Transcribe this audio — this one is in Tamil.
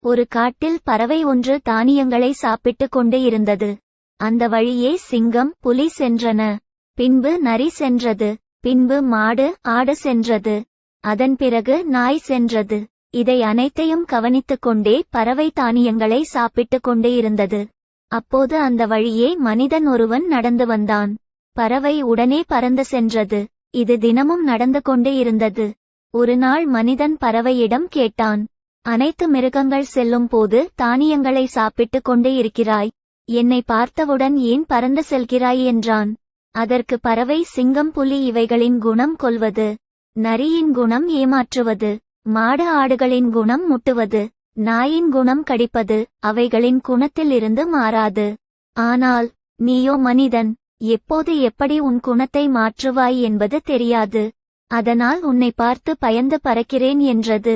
ஒரு காட்டில் பறவை ஒன்று தானியங்களை சாப்பிட்டுக் கொண்டு இருந்தது. அந்த வழியே சிங்கம், புலி சென்றன. பின்பு நரி சென்றது. பின்பு மாடு, ஆடு சென்றது. அதன் பிறகு நாய் சென்றது. இதை அனைத்தையும் கவனித்துக் கொண்டே பறவை தானியங்களை சாப்பிட்டுக் கொண்டே இருந்தது. அப்போது அந்த வழியே மனிதன் ஒருவன் நடந்து வந்தான். பறவை உடனே பறந்து சென்றது. இது தினமும் நடந்து கொண்டே இருந்தது. ஒரு நாள் மனிதன் பறவையிடம் கேட்டான், அனைத்து மிருகங்கள் செல்லும் போது தானியங்களை சாப்பிட்டுக் கொண்டே இருக்கிறாய், என்னை பார்த்தவுடன் ஏன் பறந்து செல்கிறாய் என்றான். அதற்கு பறவை, சிங்கம் புலி இவைகளின் குணம் கொல்வது, நரியின் குணம் ஏமாற்றுவது, மாடு ஆடுகளின் குணம் முட்டுவது, நாயின் குணம் கடிப்பது, அவைகளின் குணத்தில் இருந்து மாறாது. ஆனால் நீயோ மனிதன், எப்போது எப்படி உன் குணத்தை மாற்றுவாய் என்பது தெரியாது. அதனால் உன்னை பார்த்து பயந்து பறக்கிறேன் என்றது.